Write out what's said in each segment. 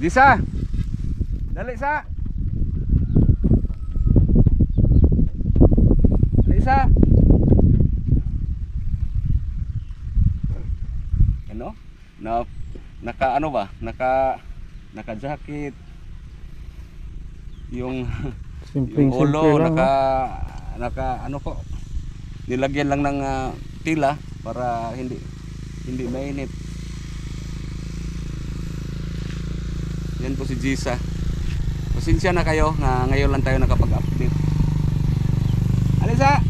Disa. Dali sa. Dali sa. Ano? Naka ano ba? Naka jacket. Yung ulo naka ano po. Nilagyan lang ng tila para hindi mainit. Yan po si Jisa. Pasensya na kayo na ngayon lang tayo nakapag-update. Alisa!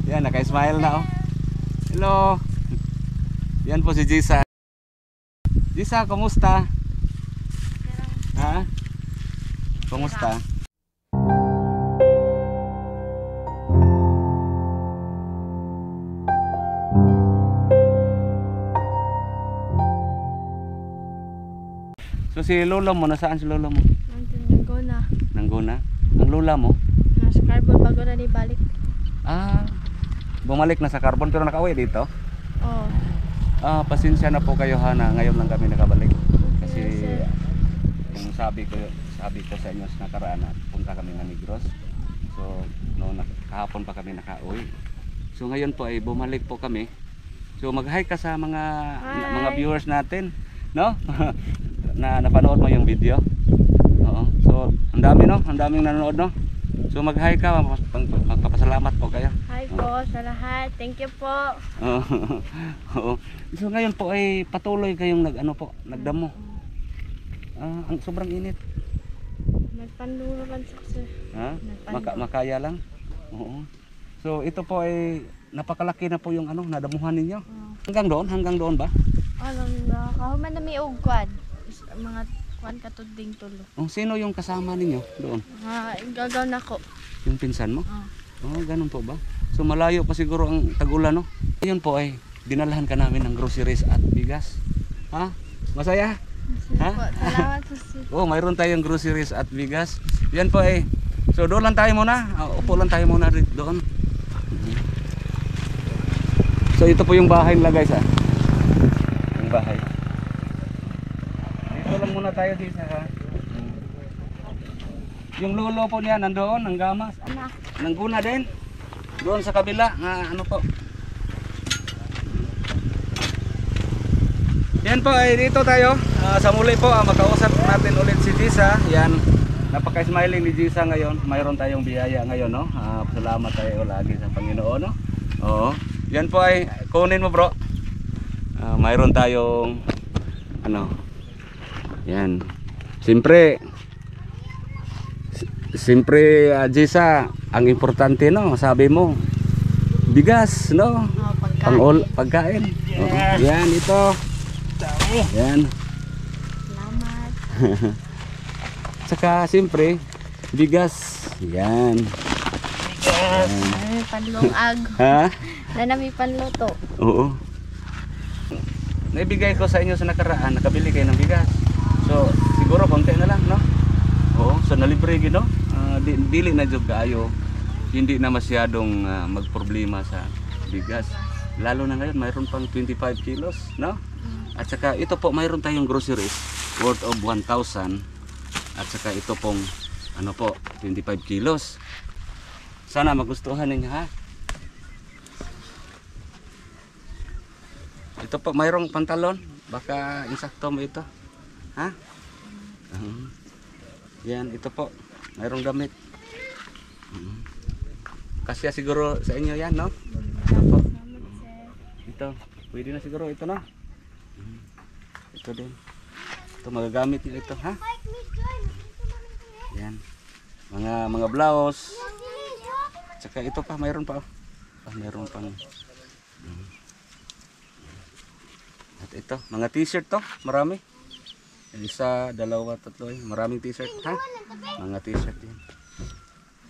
Yan, naka-smile na oh. Hello! Yan po si Jisa. Jisa, kumusta? Ha? Kumusta? So si lola mo, nasaan si lola mo? Nangguna. Nangguna? Ang lola mo? Nasa carbon bago na balik. Bumalik na sa carbon pero nakauwi dito? Oo. Pasensya na po kayo ha na ngayon lang kami nakabalik. Kasi Yes, yung sabi ko sa inyo sa nakaraan na punta kami ng Negros. So kahapon pa kami nakauwi. So ngayon po ay bumalik po kami. So mag-hi ka sa mga viewers natin, no? na napanood mo yung video. Oo. So ang dami no, ang daming nanonood no. So mag-hi ka, magpapasalamat po kayo. Hi po sa lahat. Thank you po. Oo. So ngayon po ay patuloy kayong nagdamo. Ang sobrang init. Nagpandulo lang sir. Ha? Makaya lang. Oo. So ito po ay napakalaki na po yung nadamuhan ninyo. Hanggang doon ba? Alam na, kahuman na may ugkwan. Mga kwan katuding tulo. Sino yung kasama ninyo doon? Gagaw na ko. Yung pinsan mo? Ganun po ba? So malayo pa siguro ang Tag-Ulan no? Ngayon po ay dinalahan ka namin ng groceries at bigas. Ha? Masaya? Ha? Salamat po sir. Mayroon tayong groceries at bigas. Yan po ay. So doon lang tayo muna. Upo lang tayo muna doon. So ito po yung bahay nila guys ha. Yung bahay. Dito lang muna tayo dito ha. Yung lolo po niya nandoon, ang gamas. Nangguna din. Doon sa kabila, po. Yan po ay dito tayo. Sa muli po, makausap natin ulit si Jisa. Yan, napaka-smiling ni Jisa ngayon. Mayroon tayong biyaya ngayon, no? Salamat tayo lagi sa Panginoon, no? Oo. Yan po ay kunin mo, bro. Mayroon tayong yan. Siyempre, Jisa, ang importante no, sabi mo, bigas, no? Pagkain. Yan, ito. Yan. Salamat. Saka, siyempre, bigas. Yan. Bigas. Panlong ag. Ha? Nanami panluto. Oo. Naibigay ko sa inyo sa nakaraan, nakabili kayo ng bigas. So, siguro konti na lang, no? Oo, so nalibre gino. Dili na jud kaayo. Hindi na masyadong magproblema sa bigas. Lalo na ngayon, mayroon pang 25 kilos, no? At saka ito po, mayroon tayong groceries worth of 1,000. At saka ito pong 25 kilos. Sana magustuhan ninyo ha. Ito po, mayroong pantalon. Baka insakto mo ito. Ha? Yan, ito po. Mayroong damit. Kasya siguro sa inyo yan, no? Ito po. Ito. Pwede na siguro ito, no? Ito din. Ito, magagamit nyo ito, ha? Yan. Mga blouse. Tsaka ito pa, mayroon pa. Mayroon pang. At ito, mga t-shirt to. Marami. Isa, dalawa, tatlo. Maraming t-shirt, ha? Mga t-shirt yan.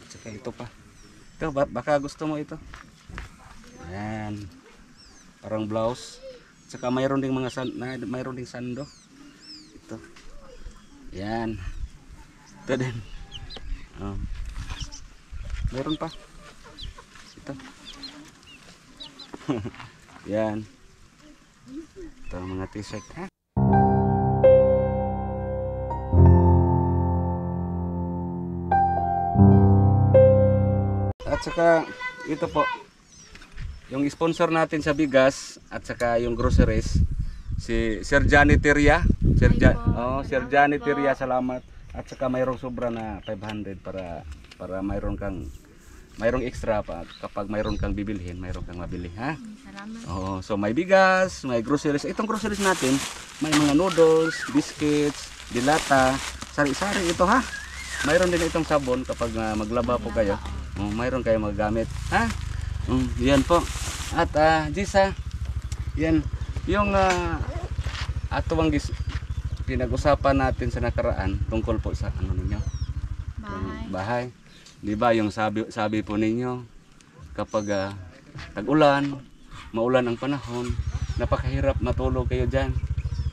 At saka ito pa. Ito, baka gusto mo ito. Yan. Parang blouse. At saka mayroon ding mayroon ding sando. Ito. Yan. Ito din. Mayroon pa. Ito. Yan. Ito mga t-shirt ha. At saka ito po yung sponsor natin sa bigas at saka yung groceries, si Sir Johnny Teria. Sir Johnny Teria, salamat. At saka mayroong sobra na 500 para mayroong extra pa kapag mayroon kang bibilhin, mayroon kang mabili ha. Salamat. So may bigas, may groceries. Itong groceries natin, may mga noodles, biscuits, dilata, sari-sari ito ha. Mayroon din itong sabon kapag maglaba po kayo. Mayroon kayong magagamit ha. Yan po. At Gisa, yan yung atuwang pinag-usapan natin sa nakaraan tungkol po sa ano ninyo? Bahay. 'Di ba yung sabi po ninyo kapag tag-ulan, maulan ang panahon, napakahirap matulog kayo diyan.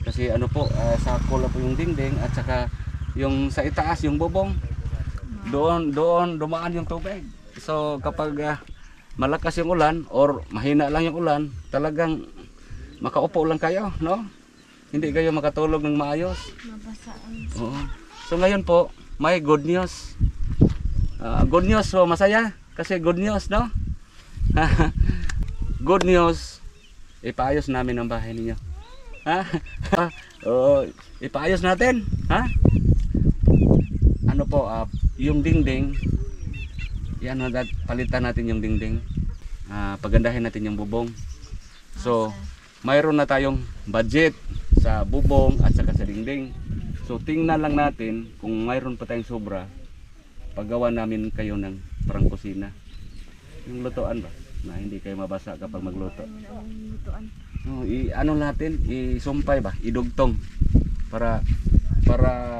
Kasi ano po, sako po yung dingding at saka yung sa itaas yung bubong. Doon dumaan yung tubig. So kapag malakas yung ulan or mahina lang yung ulan, talagang makaupo lang kayo, no? Hindi kayo makatulog ng maayos. Mabasaan. Oo. So ngayon po, may good news. Good news, so masaya kasi good news, no? Good news, ipaayos namin ang bahay ninyo. Ha? Ipaayos natin, ha? Ano po, yung dingding, yan, palitan natin yung dingding. Pagandahin natin yung bubong. So, mayroon na tayong budget sa bubong at saka sa dingding. So, tingnan lang natin kung mayroon pa tayong sobra. Paggawa namin kayo ng parang kusina. Yung lutuan ba? Na hindi kayo mabasa kapag magluto. Ano natin? Isumpay ba? Idugtong. Para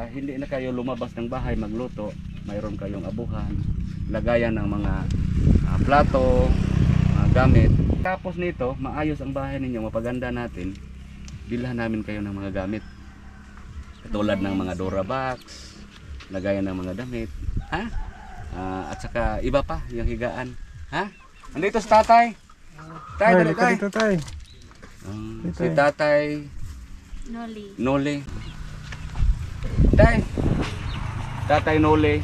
hindi na kayo lumabas ng bahay magluto. Mayroon kayong abuhan, lagayan ng mga plato, gamit. Tapos nito, maayos ang bahay ninyo, mapaganda natin. Bilhan namin kayo ng mga gamit. Katulad ng mga Durabox, lagayan ng mga damit, ha? At saka iba pa, yung higaan, ha? Andito si tatay. Tay, dali tay. Dito tay. Si tatay Noli. Noli. Tatay Noli.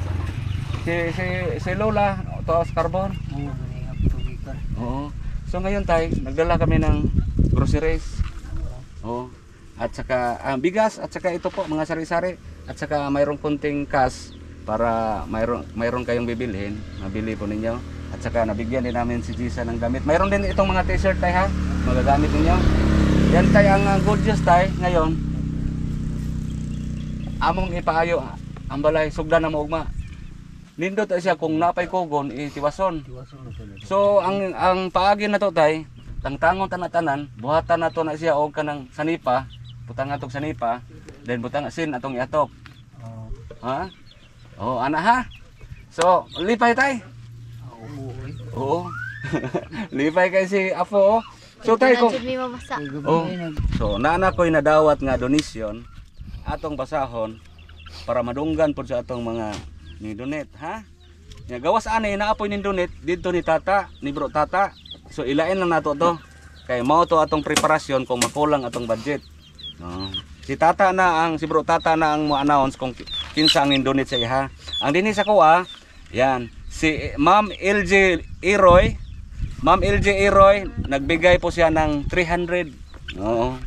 Si Lola, Taos Carbon. Oo. So ngayon tay, nagdala kami ng groceries. Oo. At saka bigas at saka ito po mga sari-sari at saka mayroong konting cash para mayroon kayong bibilhin, mabili po ninyo. At saka nabigyan din namin si Gisa ng gamit. Mayroon din itong mga t-shirt tay ha, magagamit ninyo. Yan tay ang good news tay ngayon. Among ipaayo ang balay sugdan na maugma. Nindot siya kung napay kogon itiwason. So ang paagi na to tay, tangtangon tanan buhatan nato na siya og kanang sanipa, butang atong sanipa, then butang asin atong iatop. Ha? Ana ha. So, lipay tay. Oo. Lipay kay si Apo. So tay kung So nana ko'y nadawat nga donation atong basahon para madunggan pod sa atong mga ni donate, ha? Nga gawas ani naapoy ning donate didto ni tata, ni bro tata. So ilain lang nato to. Kay mao to atong preparasyon kung makulang atong budget. Si bro tata na ang mo-announce kung kinsa ang donate sa iha. Ang dinhi sa kuha, yan, si Ma'am LJ Iroy. Ma'am LJ Iroy, nagbigay po siya ng 300. Oo.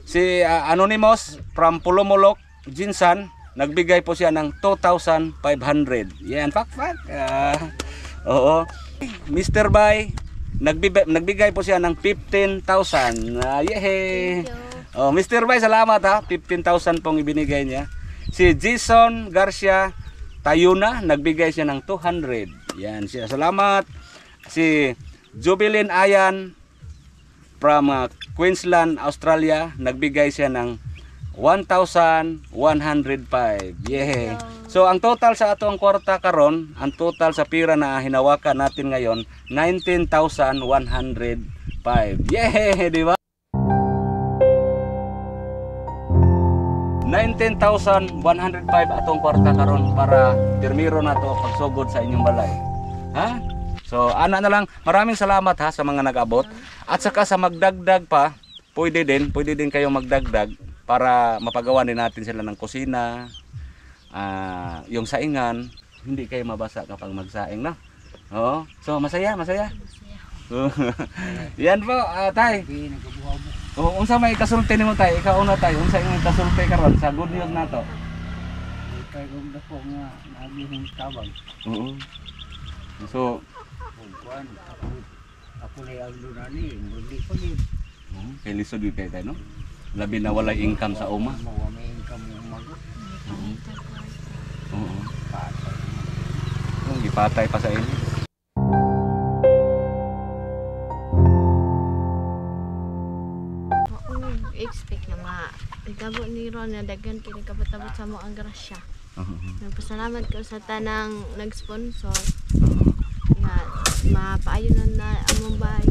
Si Anonymous from Pulomolok, Jinsan, nagbigay po siya ng 2,500. Yan, pak. Oo. Mr. Bay, nagbigay po siya ng 15,000. Yehey! Oh, Mr. Bay, salamat ha. 15,000 pong ibinigay niya. Si Jason Garcia Tayuna, nagbigay siya ng 200. Yan siya. Salamat. Si Jubilin Ayan from Queensland, Australia, nagbigay siya ng 1,105. Yeah. So ang total sa ato ang kwarta karon, ang total sa pira na hinawakan natin ngayon, 19,105. Yeah, di ba? 19,105 atong kwarta karon para pirmiro na to pagsugod sa inyong balay. Ha? So ana na lang, maraming salamat ha sa mga nag-abot at saka sa magdagdag pa pwede din kayo magdagdag para mapagawa din natin sila ng kusina, yung saingan, hindi kayo mabasa kapag magsaing, no? Oo. So masaya. Yan po, tay. Oo, unsa may kasulti nimo tay? Ikaw una tay, unsa imong kasulti karon sa good news nato? Kay kung dako nga naging tabang. Oo. So, Kuan ako lay ang dunani, hindi pa gid. kay lisod yun kayo tayo, no? Labi na wala income sa uma. Mawa may income mo mago. Oo. Patay. Gipatay pa sa inyo. Ako nag-expect na itabo ni Ron na daghan kini kabatabot sa mo ang grasya. Nagpasalamat ko sa tanang nag-sponsor na mapaayo na among bahay.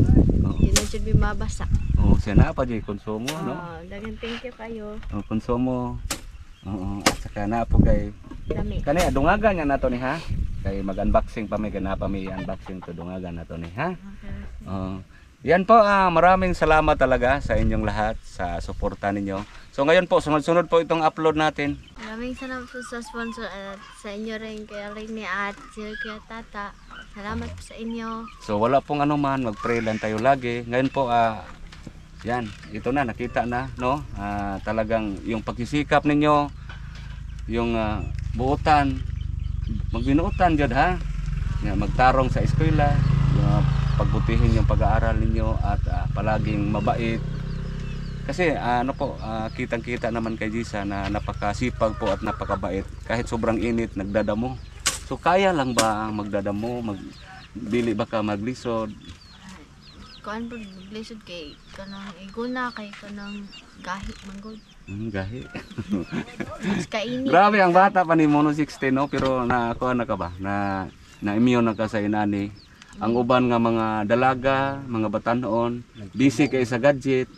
Di na jud mi mabasa. Oo, siya na pa di konsumo, no? Daghan thank you kayo. Oo, konsumo. Oo, at saka na po kay Dami. kani dungagan niya nato ni ha. Kay mag-unboxing pa may ganapa may unboxing to dungagan nato ni ha. Oo. Yan po, maraming salamat talaga sa inyong lahat sa suporta ninyo. So ngayon po, sunod-sunod po itong upload natin. Maraming salamat po sa sponsor at sa inyo rin kay Rini at si Kuya Tata. Salamat po sa inyo. So wala pong anuman, mag-pray lang tayo lagi. Ngayon po, yan, ito na, nakita na, no? Talagang yung pagsisikap ninyo, yung buutan, magbinuutan dyan ha. Magtarong sa eskwela, pagbutihin yung pag-aaral ninyo at palaging mabait. Kasi ano po, kitang-kita naman kay Jisa na napakasipag po at napakabait. Kahit sobrang init, nagdadamo. So kaya lang ba magdadamo, dili ba ka maglisod? Kuan po lisod kay kanang iguna kay kanang gahi manggod. Gahi. Mas kainit. Grabe ang bata pa ni Mono 16, no? Pero nakuha na ka ba? Na immune na ka sa inani. Ang uban nga mga dalaga, mga batanon, busy kay sa gadget.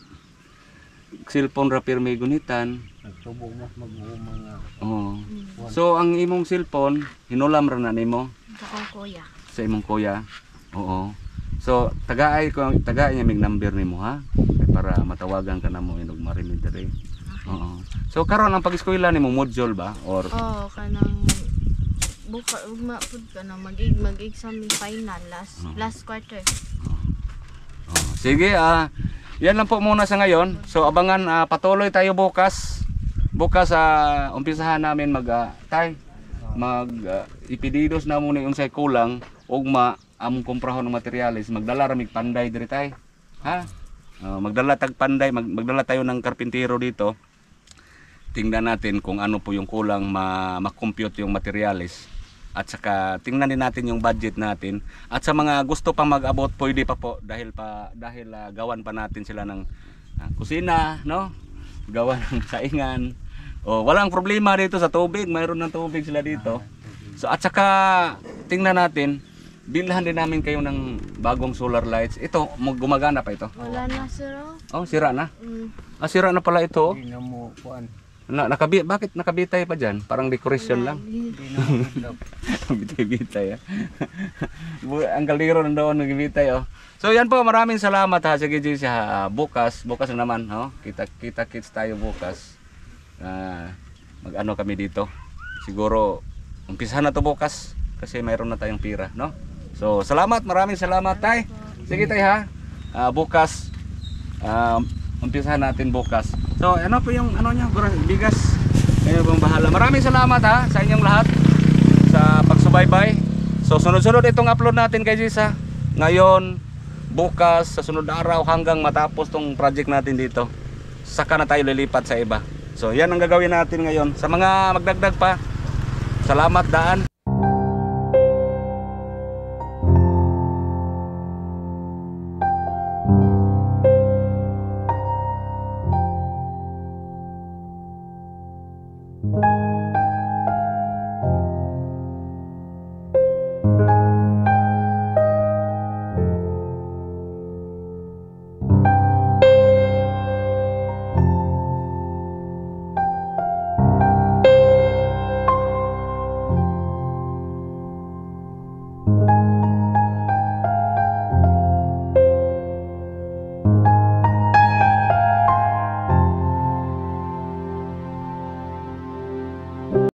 Cellphone ra pirmi gunitan. Nagtubo mas mag-uo mga Oh. So ang imong cellphone hinulam ra na nimo Sa kuya. sa imong kuya. Oo. So tagaay niya mig number nimo ha para matawagan ka namo inog marinig diri. Oo. So karon ang pag-eskwela nimo module ba or Kanang buka ugma pud ka na mag-exam ni final last quarter. Sige, yan lang po muna sa ngayon. So abangan, patuloy tayo bukas. Bukas umpisahan namin ipedidos na muna yung say kulang ugma among komprahon ng materialis. Magdala ra mig panday diri tay. Ha? Magdala tag panday, magdala tayo ng karpintero dito. Tingnan natin kung ano po yung kulang ma-compute yung materialis. At saka tingnan din natin yung budget natin. At sa mga gusto pa mag-abot, pwede pa po dahil gawan pa natin sila ng kusina, no? Gawan ng saingan. Walang problema dito sa tubig, mayroon ng tubig sila dito. So at saka tingnan natin, bilhan din namin kayo ng bagong solar lights. Ito, gumagana pa ito. Wala na sir. Sira na. Sira na pala ito. hindi na mo kuan. Bakit nakabitay pa dyan? Parang decoration lang. Hindi na mo gudlaw. Bitay-bitay ang kaliro nandoon nagbitay So yan po, maraming salamat ha. Sige Jisa, bukas na naman kita-kits tayo bukas. Mag-ano kami dito. Siguro umpisahan na to bukas kasi mayroon na tayong pira, no? So salamat, maraming salamat tay. Sige tay ha. Bukas umpisahan natin bukas. So ano po yung bigas. Kayo pong bahala. Maraming salamat ha sa inyong lahat sa pagsubaybay. So sunod-sunod itong upload natin kay Jisa. Ngayon, bukas, sa sunod na araw hanggang matapos tong project natin dito. Saka na tayo lilipat sa iba. So yan ang gagawin natin ngayon. Sa mga magdagdag pa, salamat daan.